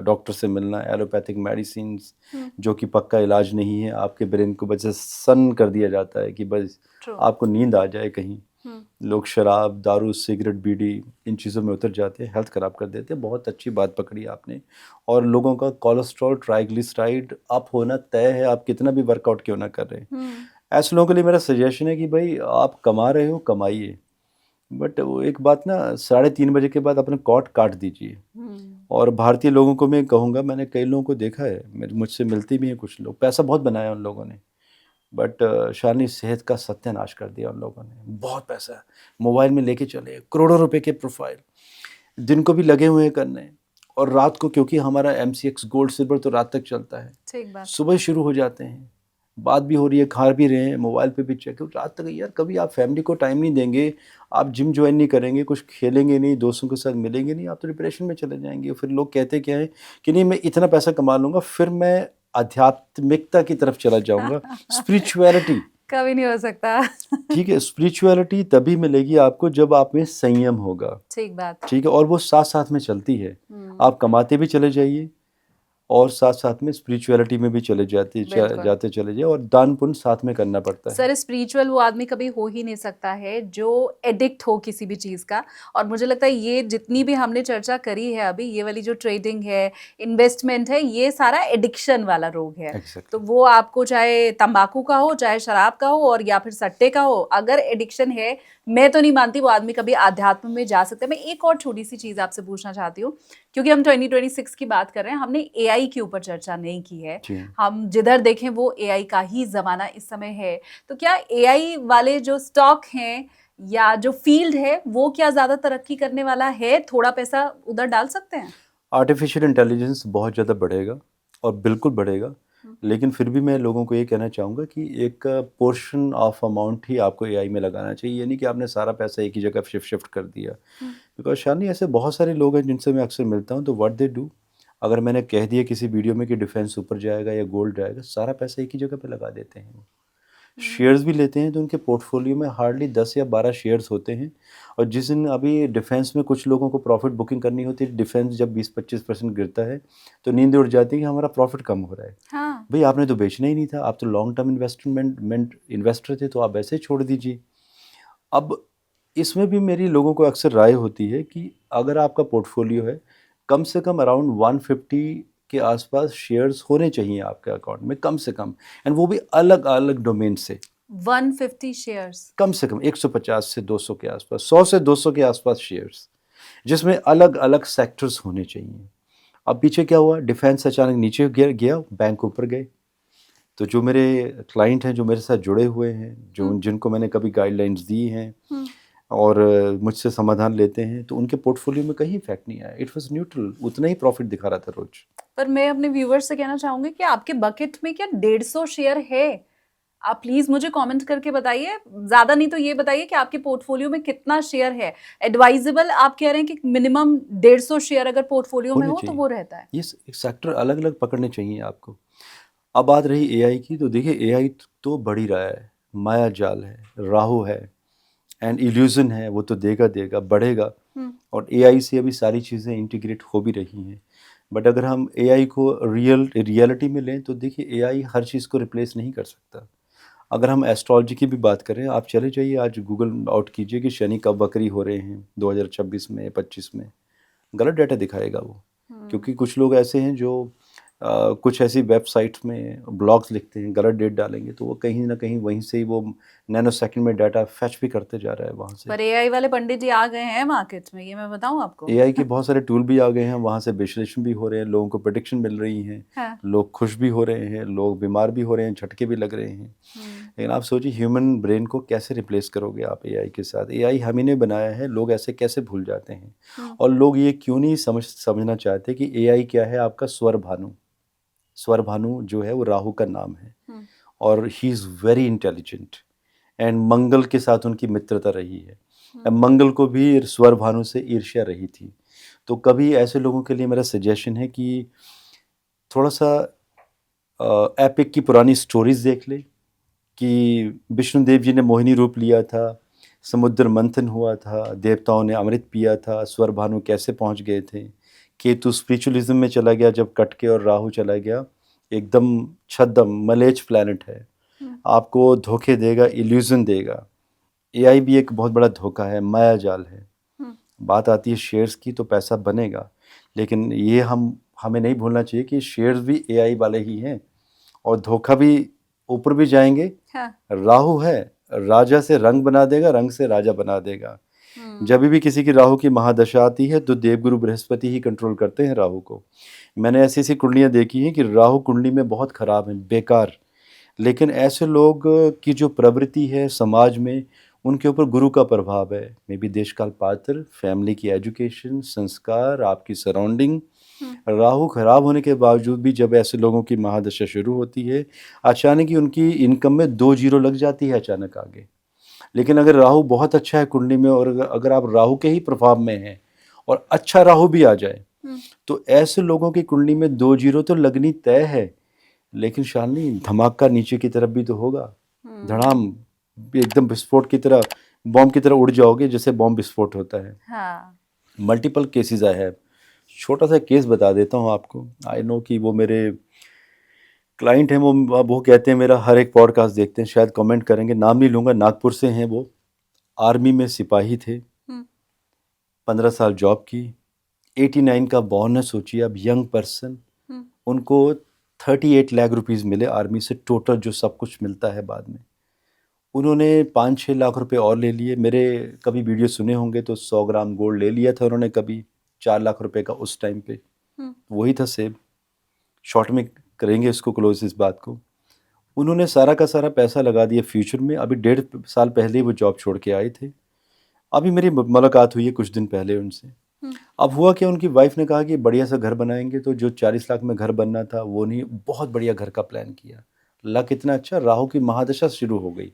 डॉक्टर से मिलना, एलोपैथिक मेडिसिन्स जो कि पक्का इलाज नहीं है, आपके ब्रेन को बस सन कर दिया जाता है कि बस आपको नींद आ जाए कहीं। लोग शराब, दारू, सिगरेट, बीड़ी, इन चीज़ों में उतर जाते हैं, हेल्थ ख़राब कर देते हैं। बहुत अच्छी बात पकड़ी आपने। और लोगों का कोलेस्ट्रॉल, ट्राइग्लिसराइड अप होना तय है, आप कितना भी वर्कआउट क्यों ना कर रहे हैं। ऐसे लोगों के लिए मेरा सजेशन है कि भाई आप कमा रहे हो, कमाइए, बट वो एक बात ना, 3:30 बजे के बाद अपने कॉट काट दीजिए। और भारतीय लोगों को मैं कहूँगा, मैंने कई लोगों को देखा है, मुझसे मिलते भी हैं कुछ लोग, पैसा बहुत बनाया उन लोगों ने, बट शालिनी सेहत का सत्यानाश कर दिया उन लोगों ने। बहुत पैसा है, मोबाइल में लेके चले करोड़ों रुपए के प्रोफाइल, दिन को भी लगे हुए हैं करने, और रात को, क्योंकि हमारा MCX गोल्ड सिल्वर तो रात तक चलता है, सुबह शुरू हो जाते हैं, बात भी हो रही है, खा भी रहे हैं, मोबाइल पे भी चेक, रात तक। यार कभी आप फैमिली को टाइम नहीं देंगे, आप जिम ज्वाइन नहीं करेंगे, कुछ खेलेंगे नहीं, दोस्तों के साथ मिलेंगे नहीं, आप तो डिप्रेशन में चले जाएंगे। फिर लोग कहते क्या है कि नहीं, मैं इतना पैसा कमा लूँगा, फिर मैं आध्यात्मिकता की तरफ चला जाऊँगा, स्पिरिचुअलिटी। कभी नहीं हो सकता। ठीक है, स्पिरिचुअलिटी तभी मिलेगी आपको जब आप में संयम होगा। ठीक बात। ठीक है, और वो साथ साथ में चलती है। आप कमाते भी चले जाइए और साथ साथ में स्पिरिचुअलिटी में भी चले बिल्कुल। जाते चले जाइए, और दान पुण्य साथ में करना पड़ता है। सर स्पिरिचुअल वो आदमी कभी हो ही नहीं सकता है जो एडिक्ट हो किसी भी चीज़ का। और मुझे लगता है ये जितनी भी हमने चर्चा करी है अभी, ये वाली जो ट्रेडिंग है, इन्वेस्टमेंट है, ये सारा एडिक्शन वाला रोग है। Exactly. तो वो आपको चाहे तंबाकू का हो, चाहे शराब का हो, और या फिर सट्टे का हो, अगर एडिक्शन है, मैं तो नहीं मानती वो आदमी कभी आध्यात्म में जा सकता है। मैं एक और छोटी सी चीज़ आपसे पूछना चाहती हूँ, क्योंकि हम 2026 की बात कर रहे हैं, हमने एआई के ऊपर चर्चा नहीं की है। जी। हम जिधर देखें वो एआई का ही ज़माना इस समय है। तो क्या एआई वाले जो स्टॉक हैं या जो फील्ड है वो क्या ज़्यादा तरक्की करने वाला है? थोड़ा पैसा उधर डाल सकते हैं? आर्टिफिशियल इंटेलिजेंस बहुत ज़्यादा बढ़ेगा, और बिल्कुल बढ़ेगा। लेकिन फिर भी मैं लोगों को ये कहना चाहूँगा कि एक पोर्शन ऑफ अमाउंट ही आपको एआई में लगाना चाहिए। ये नहीं कि आपने सारा पैसा एक ही जगह शिफ्ट कर दिया। बिकॉज शालिनी, ऐसे बहुत सारे लोग हैं जिनसे मैं अक्सर मिलता हूँ, तो व्हाट दे डू, अगर मैंने कह दिया किसी वीडियो में कि डिफेंस ऊपर जाएगा या गोल्ड जाएगा, सारा पैसा एक ही जगह पे लगा देते हैं। शेयर्स भी लेते हैं तो उनके पोर्टफोलियो में हार्डली 10 या 12 शेयर्स होते हैं। और जिस दिन अभी डिफेंस में कुछ लोगों को प्रॉफिट बुकिंग करनी होती है, डिफेंस जब 20-25% गिरता है तो नींद उड़ जाती है कि हमारा प्रॉफिट कम हो रहा है। हाँ। भाई, आपने तो बेचना ही नहीं था, आप तो लॉन्ग टर्म इन्वेस्टर थे, तो आप ऐसे ही छोड़ दीजिए। अब इसमें भी मेरी लोगों को अक्सर राय होती है कि अगर आपका पोर्टफोलियो है, कम से कम अराउंड 150 के आसपास शेयर्स होने चाहिए आपके अकाउंट में, कम से कम, एंड वो भी अलग अलग डोमेन से। 150 शेयर्स? कम से कम 150 से 200 के आसपास, 100 से 200 के आसपास शेयर्स, जिसमें अलग अलग सेक्टर्स होने चाहिए। अब पीछे क्या हुआ, डिफेंस अचानक नीचे गया, बैंक ऊपर गए। तो जो मेरे क्लाइंट हैं, जो मेरे साथ जुड़े हुए हैं, जो जिनको मैंने कभी गाइडलाइंस दी हैं और मुझसे समाधान लेते हैं, तो उनके पोर्टफोलियो में कहीं इफेक्ट नहीं आया। इट वाज न्यूट्रल, उतना ही प्रॉफिट दिखा रहा था रोज। पर मैं अपने व्यूअर्स से कहना चाहूंगी कि आपके बकेट में क्या 150 शेयर है? आप प्लीज मुझे कमेंट करके बताइए, ज्यादा नहीं तो ये बताइए कि आपके पोर्टफोलियो में कितना शेयर है। एडवाइजेबल आप कह रहे हैं कि मिनिमम 150 शेयर अगर पोर्टफोलियो में हो तो वो रहता है। ये सेक्टर अलग अलग पकड़ने चाहिए आपको। अब बात रही एआई की, तो देखिए एआई तो बढ़ ही रहा है, माया जाल है, राहु है, एंड इल्यूजन है, वो तो देगा बढ़ेगा। और एआई से अभी सारी चीज़ें इंटीग्रेट हो भी रही हैं। बट अगर हम एआई को रियलिटी में लें, तो देखिए एआई हर चीज़ को रिप्लेस नहीं कर सकता। अगर हम एस्ट्रोलॉजी की भी बात करें, आप चले जाइए आज गूगल आउट कीजिए कि शनि कब वक्री हो रहे हैं 2026 में, 25 में, गलत डाटा दिखाएगा वो। क्योंकि कुछ लोग ऐसे हैं जो कुछ ऐसी वेबसाइट्स में ब्लॉग्स लिखते हैं, गलत डेट डालेंगे तो वो कहीं ना कहीं वहीं से ही वो नैनो सेकंड में डाटा फैच भी करते जा रहा है वहाँ से। पर एआई वाले पंडित जी आ गए हैं मार्केट में, ये मैं बताऊं आपको। एआई के बहुत सारे टूल भी आ गए हैं, वहाँ से विश्लेषण भी हो रहे हैं, लोगों को प्रेडिक्शन मिल रही हैं। हाँ। लोग खुश भी हो रहे हैं, लोग बीमार भी हो रहे हैं, झटके भी लग रहे हैं। लेकिन आप सोचिए, ह्यूमन ब्रेन को कैसे रिप्लेस करोगे आप एआई के साथ? एआई हम ही ने बनाया है, लोग ऐसे कैसे भूल जाते हैं? और लोग ये क्यों नहीं समझना चाहते कि एआई क्या है? आपका स्वर भानु। स्वर भानु जो है वो राहु का नाम है, और he is very intelligent, and Mangal के साथ उनकी मित्रता रही है। मंगल को भी स्वर भानु से ईर्ष्या रही थी। तो कभी ऐसे लोगों के लिए मेरा सजेशन है कि थोड़ा सा एपिक की पुरानी स्टोरीज देख ले, कि विष्णुदेव जी ने मोहिनी रूप लिया था, समुद्र मंथन हुआ था, देवताओं ने अमृत पिया था, स्वर भानु कैसे पहुंच गए थे। केतु स्पिरिचुअलिज्म में चला गया जब कट के, और राहु चला गया एकदम छद्म मलेच प्लैनेट है, आपको धोखे देगा, इल्यूजन देगा। एआई भी एक बहुत बड़ा धोखा है, माया जाल है। बात आती है शेयर्स की, तो पैसा बनेगा, लेकिन ये हमें नहीं भूलना चाहिए कि शेयर्स भी एआई वाले ही हैं, और धोखा भी ऊपर भी जाएंगे। हाँ। राहु है, राजा से रंग बना देगा, रंग से राजा बना देगा। जब भी किसी की राहु की महादशा आती है तो देवगुरु बृहस्पति ही कंट्रोल करते हैं राहु को। मैंने ऐसी ऐसी कुंडलियाँ देखी हैं कि राहु कुंडली में बहुत खराब है, बेकार, लेकिन ऐसे लोग की जो प्रवृत्ति है समाज में, उनके ऊपर गुरु का प्रभाव है। मे बी देश काल पात्र, फैमिली की एजुकेशन, संस्कार, आपकी सराउंडिंग। राहु खराब होने के बावजूद भी जब ऐसे लोगों की महादशा शुरू होती है, अचानक ही उनकी इनकम में 2 जीरो लग जाती है अचानक आगे। लेकिन अगर राहु बहुत अच्छा है कुंडली में, और अगर आप राहु के ही प्रभाव में हैं और अच्छा राहु भी आ जाए, तो ऐसे लोगों की कुंडली में 2 जीरो तो लगनी तय है। लेकिन शालिनी, धमाका नीचे की तरफ भी तो होगा। धड़ाम, एकदम विस्फोट की तरह, बॉम्ब की तरह उड़ जाओगे जैसे बॉम्ब विस्फोट होता है। हाँ। मल्टीपल केसेस आई है। छोटा सा केस बता देता हूँ आपको। आई नो कि वो मेरे क्लाइंट हैं, वो कहते हैं मेरा हर एक पॉडकास्ट देखते हैं, शायद कमेंट करेंगे, नाम नहीं लूँगा। नागपुर से हैं वो, आर्मी में सिपाही थे, 15 साल जॉब की, 89 का बोनस सोचिए अब, यंग पर्सन, उनको 38 लाख रुपीस मिले आर्मी से टोटल, जो सब कुछ मिलता है बाद में। उन्होंने 5-6 लाख रुपए और ले लिए। मेरे कभी वीडियो सुने होंगे तो 100 ग्राम गोल्ड ले लिया था उन्होंने कभी, 4 लाख रुपए का उस टाइम पे। वही था सेब। शॉर्ट में करेंगे इसको क्लोज, इस बात को। उन्होंने सारा का सारा पैसा लगा दिया फ्यूचर में। अभी 1.5 साल पहले ही वो जॉब छोड़ के आए थे। अभी मेरी मुलाकात हुई है कुछ दिन पहले उनसे। अब हुआ कि उनकी वाइफ ने कहा कि बढ़िया सा घर बनाएंगे, तो जो 40 लाख में घर बनना था वो नहीं, बहुत बढ़िया घर का प्लान किया। लक इतना अच्छा, राहु की महादशा शुरू हो गई,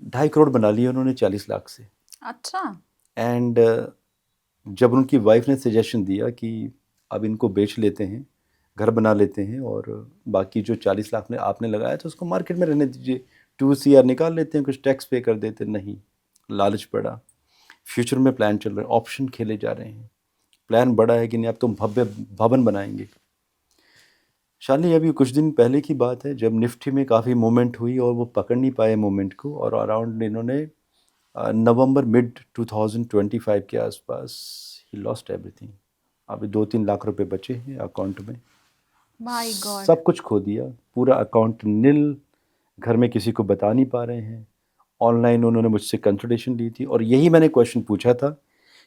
2.5 करोड़ बना लिए उन्होंने 40 लाख से। अच्छा। एंड जब उनकी वाइफ ने सजेशन दिया कि अब इनको बेच लेते हैं, घर बना लेते हैं, और बाकी जो 40 लाख ने आपने लगाया तो उसको मार्केट में रहने दीजिए, 2 CR निकाल लेते हैं, कुछ टैक्स पे कर देते। नहीं, लालच पड़ा। फ्यूचर में प्लान चल रहे हैं, ऑप्शन खेले जा रहे हैं। प्लान बड़ा है कि नहीं, अब तुम भव्य भवन बनाएंगे। शाली, अभी कुछ दिन पहले की बात है जब निफ्टी में काफ़ी मूवमेंट हुई और वो पकड़ नहीं पाए मूवमेंट को, और अराउंड इन्होंने नवंबर मिड 2025 के आसपास ही लॉस्ट एवरीथिंग। अभी 2-3 लाख रुपए बचे हैं अकाउंट में। My God. सब कुछ खो दिया, पूरा अकाउंट नील। घर में किसी को बता नहीं पा रहे हैं। ऑनलाइन उन्होंने मुझसे कंसल्टेशन ली थी और यही मैंने क्वेश्चन पूछा था,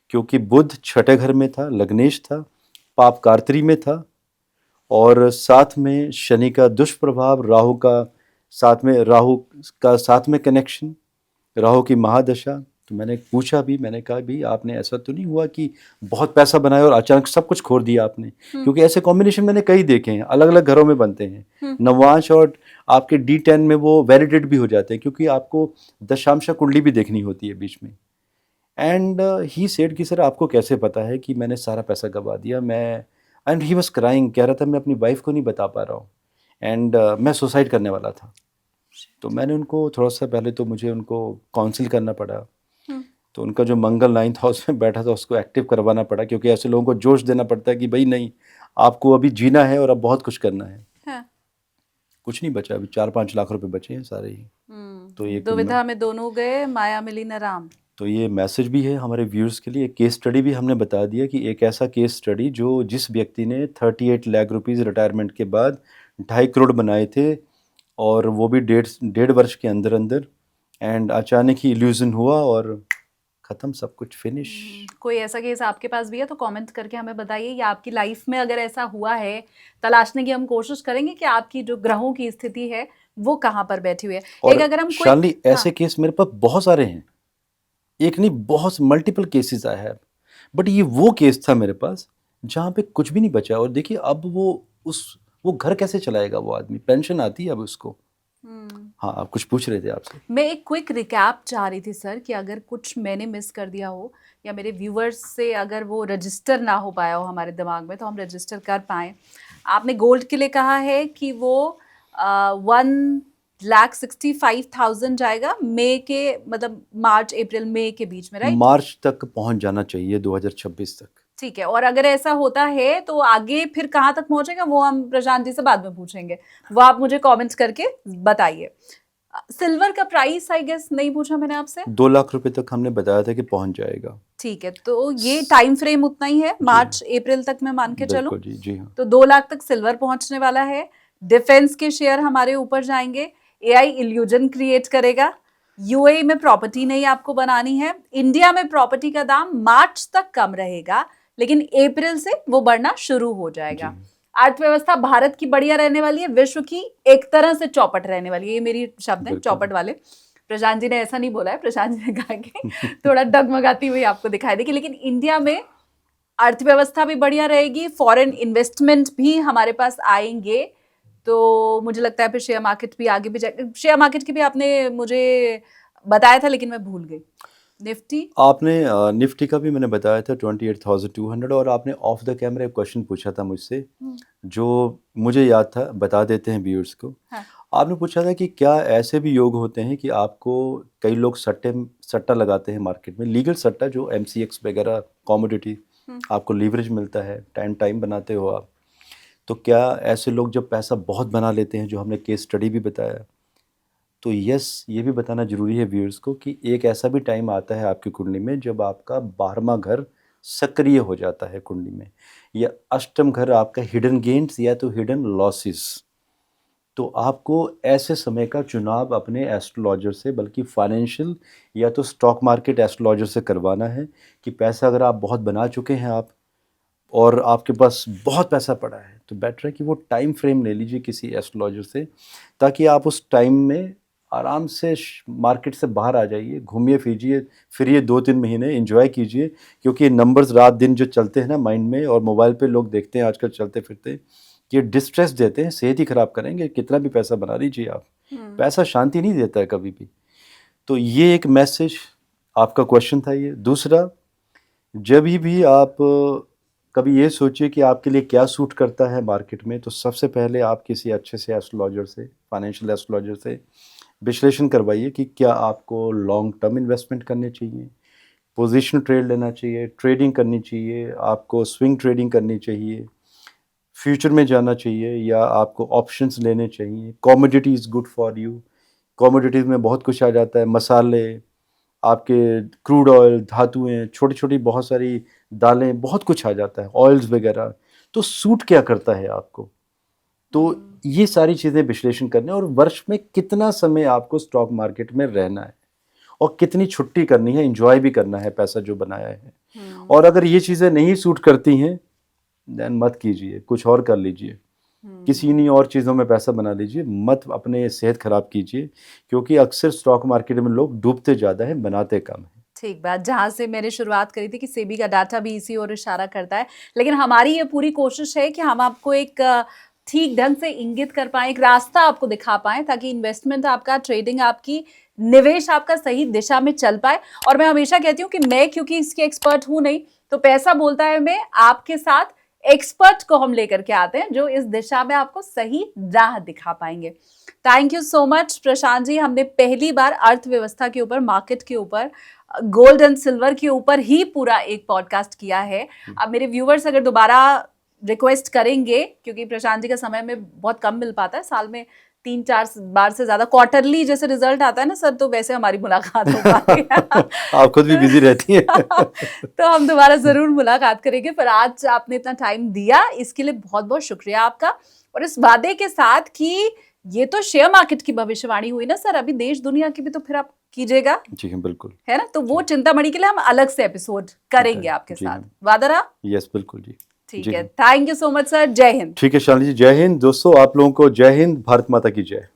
क्योंकि बुध छठे घर में था, लग्नेश था, पाप कार्तरी में था, और साथ में शनि का दुष्प्रभाव, राहु का साथ में कनेक्शन, राहु की महादशा। तो मैंने पूछा भी, मैंने कहा भी आपने ऐसा तो नहीं हुआ कि बहुत पैसा बनाया और अचानक सब कुछ खो दिया आपने? क्योंकि ऐसे कॉम्बिनेशन मैंने कई देखे हैं, अलग अलग घरों में बनते हैं। नवांश और आपके D10 में वो वैलिडेट भी हो जाते हैं, क्योंकि आपको दशांशा कुंडली भी देखनी होती है बीच में। एंड ही सेड कि सर आपको कैसे पता है कि मैंने सारा पैसा गवा दिया? एंड ही वॉज क्राइंग, कह रहा था मैं अपनी वाइफ को नहीं बता पा रहा हूँ, एंड मैं सुसाइड करने वाला था। तो मैंने उनको थोड़ा सा पहले तो मुझे उनको काउंसिल करना पड़ा। तो उनका जो मंगल 9th हाउस में बैठा था उसको एक्टिव करवाना पड़ा, क्योंकि ऐसे लोगों को जोश देना पड़ता है कि भाई नहीं, आपको अभी जीना है और अब बहुत कुछ करना है। हाँ। कुछ नहीं बचा, अभी 4-5 लाख रुपए बचे हैं सारे ही। तो एक दुविधा में दोनों गए, माया मिली न राम। तो ये मैसेज भी है हमारे व्यूअर्स के लिए। केस स्टडी भी हमने बता दिया कि एक ऐसा केस स्टडी जो जिस व्यक्ति ने 38 लाख रुपीज़ रिटायरमेंट के बाद 2.5 करोड़ बनाए थे, और वो भी डेढ़ वर्ष के अंदर अंदर, एंड अचानक ही इल्यूजन हुआ और ख़त्म, सब कुछ फिनिश। कोई ऐसा केस आपके पास भी है तो कमेंट करके हमें बताइए, या आपकी लाइफ में अगर ऐसा हुआ है, तलाशने की हम कोशिश करेंगे कि आपकी जो ग्रहों की स्थिति है वो कहाँ पर बैठी हुई है। और एक अगर हम शालिनी, ऐसे केस मेरे पास बहुत सारे हैं, एक नहीं, बहुत मल्टीपल केसेस आए हैं। बट ये वो केस था मेरे पास जहाँ पे कुछ भी नहीं बचा। और देखिए अब वो घर कैसे चलाएगा वो आदमी? पेंशन आती है अब उसको। हाँ, आप कुछ पूछ रहे थे आपसे। मैं एक क्विक रिकैप चाह रही थी सर, कि अगर कुछ मैंने मिस कर दिया हो या मेरे व्यूवर्स से अगर वो रजिस्टर ना हो पाया हो हमारे दिमाग में, तो हम रजिस्टर कर पाएँ। आपने गोल्ड के लिए कहा है कि वो 1,65,000 जाएगा मई के, मतलब मार्च अप्रैल मई के बीच में, राइट? मार्च तक पहुंच जाना चाहिए, 2026 तक। ठीक है। और अगर ऐसा होता है तो आगे फिर कहाँ तक पहुंचेगा वो हम प्रशांत जी से बाद में पूछेंगे, वो आप मुझे कमेंट्स करके बताइए। सिल्वर का प्राइस आई गेस नहीं पूछा मैंने आपसे। 2 लाख रुपए तक हमने बताया था कि पहुंच जाएगा। ठीक है, तो ये टाइम फ्रेम उतना ही है, मार्च अप्रैल तक मैं मान के चलूं? जी जी हाँ। तो 2 लाख तक सिल्वर पहुंचने वाला है। डिफेंस के शेयर हमारे ऊपर जाएंगे। AI इल्यूजन क्रिएट करेगा। UAE में प्रॉपर्टी नहीं आपको बनानी है। इंडिया में प्रॉपर्टी का दाम मार्च तक कम रहेगा, लेकिन अप्रैल से वो बढ़ना शुरू हो जाएगा। अर्थव्यवस्था भारत की बढ़िया रहने वाली है, विश्व की एक तरह से चौपट रहने वाली है। ये मेरी शब्द है, चौपट वाले। प्रशांत जी ने ऐसा नहीं बोला है, प्रशांत जी ने कहा कि थोड़ा डगमगाती हुई आपको दिखाई देगी। लेकिन इंडिया में अर्थव्यवस्था भी बढ़िया रहेगी, फॉरेन इन्वेस्टमेंट भी हमारे पास आएंगे। तो मुझे लगता है फिर शेयर मार्केट भी आगे भी जाएगा। शेयर मार्केट की भी आपने मुझे बताया था लेकिन मैं भूल गई। निफ्टी आपने निफ्टी का भी मैंने बताया था 28,200, और आपने ऑफ द कैमरा एक क्वेश्चन पूछा था मुझसे जो मुझे याद था, बता देते हैं व्यूअर्स को। हाँ। आपने पूछा था कि क्या ऐसे भी योग होते हैं कि आपको, कई लोग सट्टा लगाते हैं मार्केट में, लीगल सट्टा जो MCX वगैरह कमोडिटी, आपको लीवरेज मिलता है, टाइम बनाते हो आप। तो क्या ऐसे लोग जब पैसा बहुत बना लेते हैं, जो हमने केस स्टडी भी बताया, तो यस, ये भी बताना ज़रूरी है व्यूअर्स को कि एक ऐसा भी टाइम आता है आपकी कुंडली में जब आपका 12वां घर सक्रिय हो जाता है कुंडली में, या अष्टम घर आपका हिडन गेन्स या तो हिडन लॉसेस। तो आपको ऐसे समय का चुनाव अपने एस्ट्रोलॉजर से, बल्कि फाइनेंशियल या तो स्टॉक मार्केट एस्ट्रोलॉजर से करवाना है कि पैसा अगर आप बहुत बना चुके हैं आप, और आपके पास बहुत पैसा पड़ा है, तो बेटर है कि वो टाइम फ्रेम ले लीजिए किसी एस्ट्रोलॉजर से, ताकि आप उस टाइम में आराम से मार्केट से बाहर आ जाइए, घूमिए फिरिए 2-3 महीने एंजॉय कीजिए। क्योंकि नंबर्स रात दिन जो चलते हैं ना माइंड में, और मोबाइल पे लोग देखते हैं आजकल चलते फिरते, ये डिस्ट्रेस देते हैं, सेहत ही ख़राब करेंगे, कितना भी पैसा बना लीजिए आप, पैसा शांति नहीं देता है कभी भी। तो ये एक मैसेज, आपका क्वेश्चन था ये। दूसरा, जब भी आप कभी ये सोचिए कि आपके लिए क्या सूट करता है मार्केट में, तो सबसे पहले आप किसी अच्छे से एस्ट्रोलॉजर से, फाइनेंशियल एस्ट्रोलॉजर से विश्लेषण करवाइए कि क्या आपको लॉन्ग टर्म इन्वेस्टमेंट करने चाहिए, पोजीशन ट्रेड लेना चाहिए, ट्रेडिंग करनी चाहिए, आपको स्विंग ट्रेडिंग करनी चाहिए, फ्यूचर में जाना चाहिए, या आपको ऑप्शंस लेने चाहिए। Commodity is good for you, commodities में बहुत कुछ आ जाता है, मसाले, आपके क्रूड ऑयल, धातुएं, छोटी छोटी बहुत सारी दालें, बहुत कुछ आ जाता है, ऑयल्स वगैरह। तो सूट क्या करता है आपको, तो ये सारी चीज़ें विश्लेषण करने, और वर्ष में कितना समय आपको स्टॉक मार्केट में रहना है, और कितनी छुट्टी करनी है, एंजॉय भी करना है पैसा जो बनाया है। और अगर ये चीज़ें नहीं सूट करती हैं, देन मत कीजिए, कुछ और कर लीजिए, किसी नहीं और चीज़ों में पैसा बना लीजिए, मत अपने सेहत खराब कीजिए। क्योंकि अक्सर स्टॉक मार्केट में लोग डूबते ज़्यादा हैं, बनाते कम हैं। ठीक बात, जहां से मैंने शुरुआत करी थी कि सेबी का डाटा भी इसी ओर इशारा करता है, लेकिन हमारी ये पूरी कोशिश है कि हम आपको एक ठीक ढंग से इंगित कर पाए, एक रास्ता आपको दिखा पाए, ताकि इन्वेस्टमेंट आपका, ट्रेडिंग आपकी, निवेश आपका सही दिशा में चल पाए। और मैं हमेशा कहती हूँ कि मैं क्योंकि इसकी एक्सपर्ट हूं नहीं, तो पैसा बोलता है, मैं आपके साथ एक्सपर्ट को हम लेकर के आते हैं जो इस दिशा में आपको सही राह दिखा पाएंगे। Thank you so much Prashant ji. हमने पहली बार अर्थव्यवस्था के ऊपर, मार्केट के ऊपर, गोल्ड एंड सिल्वर के ऊपर ही पूरा एक पॉडकास्ट किया है। अब मेरे व्यूवर्स अगर दोबारा रिक्वेस्ट करेंगे, क्योंकि प्रशांत जी का समय में बहुत कम मिल पाता है, साल में 3-4 बार से ज्यादा क्वार्टरली जैसे रिजल्ट आता है ना सर, तो वैसे हमारी मुलाकात हो पाती है। आप खुद भी बिजी रहती हैं। तो हम दोबारा जरूर मुलाकात करेंगे, पर आज आपने इतना टाइम दिया, इसके लिए बहुत बहुत शुक्रिया आपका। और इस वादे के साथ कि ये तो शेयर मार्केट की भविष्यवाणी हुई ना सर, अभी देश दुनिया की भी तो फिर आप कीजिएगा। जी हाँ, बिल्कुल, है ना, तो वो चिंतामणि के लिए हम अलग से एपिसोड करेंगे आपके जी साथ। हाँ। वादा रहा? यस, बिल्कुल जी। ठीक जी है, हाँ। Thank you so much sir. जय हिंद। ठीक है शालिनी जी, जय हिंद। दोस्तों, आप लोगों को जय हिंद, भारत माता की जय।